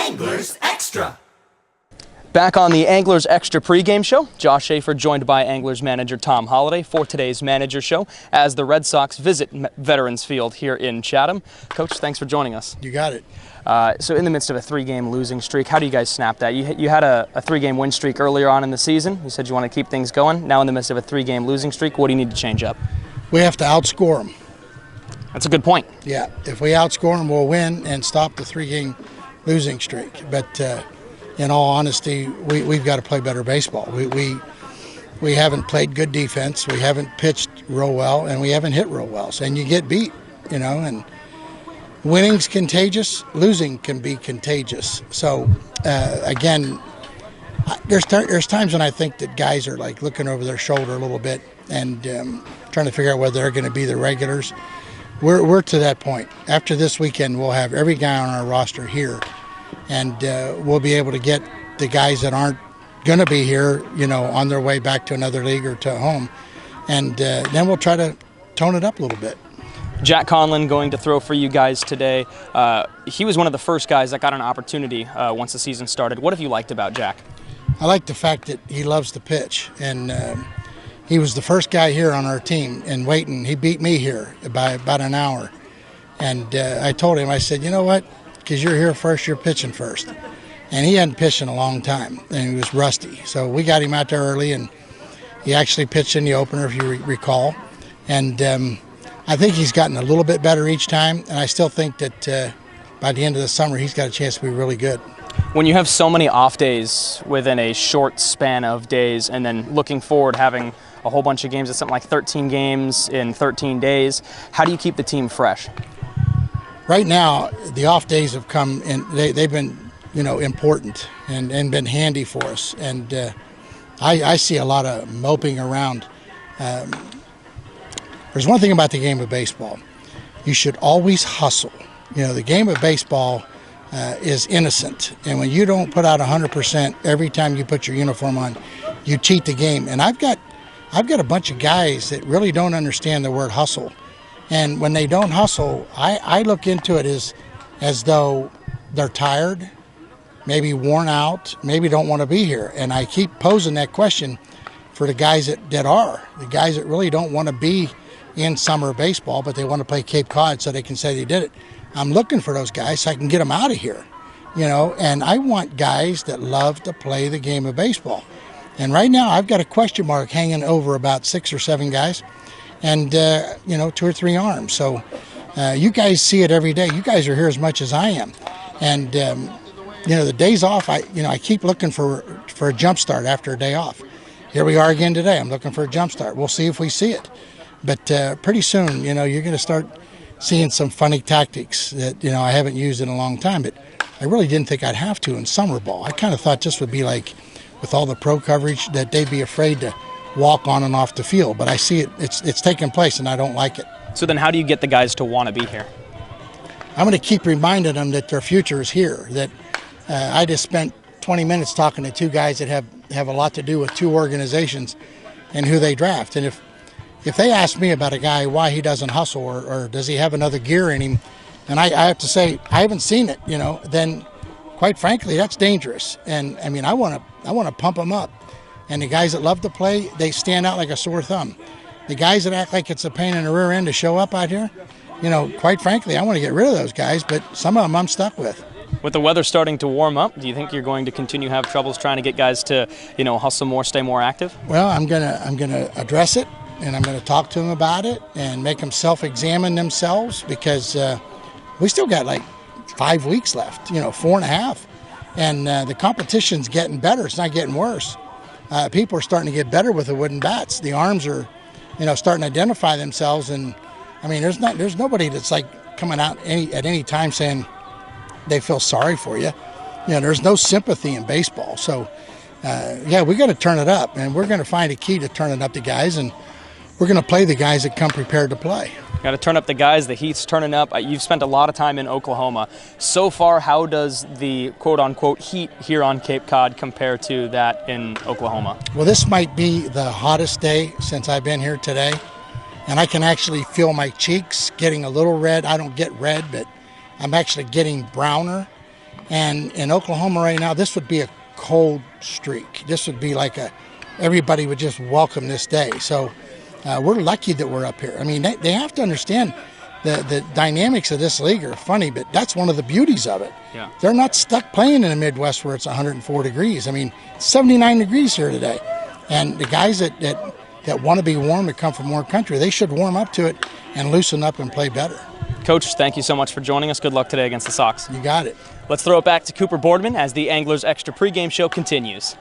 Anglers Extra. Back on the Anglers Extra pregame show, Josh Schaefer joined by Anglers manager Tom Holliday for today's Manager Show as the Red Sox visit Veterans Field here in Chatham. Coach, thanks for joining us. You got it. So in the midst of a three-game losing streak, how do you guys snap that? You had a three-game win streak earlier on in the season. You said you want to keep things going. Now in the midst of a three-game losing streak, what do you need to change up? We have to outscore them. That's a good point. Yeah, if we outscore them, we'll win and stop the three-game losing streak. But in all honesty, we've got to play better baseball. We haven't played good defense. We haven't pitched real well, and we haven't hit real well. And you get beat, and winning's contagious. Losing can be contagious. So, again, there's times when I think that guys are like looking over their shoulder a little bit and trying to figure out whether they're going to be the regulars. We're to that point. After this weekend, we'll have every guy on our roster here, and we'll be able to get the guys that aren't going to be here, on their way back to another league or to home, and then we'll try to tone it up a little bit. Jack Conlon going to throw for you guys today. He was one of the first guys that got an opportunity once the season started. What have you liked about Jack? I like the fact that he loves to pitch, and he was the first guy here on our team in waiting. He beat me here by about an hour, and I told him, I said, you know what, because you're here first, you're pitching first. And he hadn't pitched in a long time, and he was rusty. So we got him out there early, and he actually pitched in the opener, if you recall. And I think he's gotten a little bit better each time, and I still think that by the end of the summer, he's got a chance to be really good. When you have so many off days within a short span of days, and then looking forward, having a whole bunch of games, it's something like 13 games in 13 days, how do you keep the team fresh? Right now, the off days have come, and they've been, important and been handy for us. And I see a lot of moping around. There's one thing about the game of baseball. You should always hustle. The game of baseball is innocent. And when you don't put out 100% every time you put your uniform on, you cheat the game. And I've got a bunch of guys that really don't understand the word hustle. And when they don't hustle, I look into it as though they're tired, maybe worn out, maybe don't want to be here. And I keep posing that question for the guys that are, the guys that really don't want to be in summer baseball, but they want to play Cape Cod so they can say they did it. I'm looking for those guys so I can get them out of here, and I want guys that love to play the game of baseball. And right now I've got a question mark hanging over about 6 or 7 guys and, 2 or 3 arms. So you guys see it every day. You guys are here as much as I am. And, the days off, I keep looking for a jump start after a day off. Here we are again today. I'm looking for a jump start. We'll see if we see it. But pretty soon, you're going to start seeing some funny tactics that, I haven't used in a long time. But I really didn't think I'd have to in summer ball. I kind of thought this would be like, with all the pro coverage, that they'd be afraid to walk on and off the field. But I see it's taking place, and I don't like it. So then how do you get the guys to want to be here? I'm going to keep reminding them that their future is here, that I just spent 20 minutes talking to 2 guys that have a lot to do with 2 organizations and who they draft. And if they ask me about a guy, why he doesn't hustle or does he have another gear in him, and I have to say, I haven't seen it, then quite frankly, that's dangerous. And I mean, I want to pump them up. And the guys that love to play, they stand out like a sore thumb. The guys that act like it's a pain in the rear end to show up out here, quite frankly, I want to get rid of those guys, but some of them I'm stuck with. With the weather starting to warm up, do you think you're going to continue to have troubles trying to get guys to, hustle more, stay more active? Well, I'm gonna address it, and I'm gonna talk to them about it and make them self-examine themselves, because we still got like 5 weeks left, 4.5, and the competition's getting better. It's not getting worse. People are starting to get better with the wooden bats. The arms are, starting to identify themselves, and I mean, there's nobody that's like coming out at any time saying they feel sorry for you. There's no sympathy in baseball. So, we got to turn it up, and we're going to find a key to turning up the guys, and we're going to play the guys that come prepared to play. Got to turn up the guys. The heat's turning up. You've spent a lot of time in Oklahoma. So far, how does the quote-unquote heat here on Cape Cod compare to that in Oklahoma? Well, this might be the hottest day since I've been here today, and I can actually feel my cheeks getting a little red. I don't get red, but I'm actually getting browner. And in Oklahoma right now, this would be a cold streak. This would be like everybody would just welcome this day. So we're lucky that we're up here. I mean, they have to understand the dynamics of this league are funny, but that's one of the beauties of it. Yeah. They're not stuck playing in the Midwest where it's 104 degrees. I mean, it's 79 degrees here today. And the guys that want to be warm, that come from warm country, they should warm up to it and loosen up and play better. Coach, thank you so much for joining us. Good luck today against the Sox. You got it. Let's throw it back to Cooper Boardman as the Anglers Extra pregame show continues.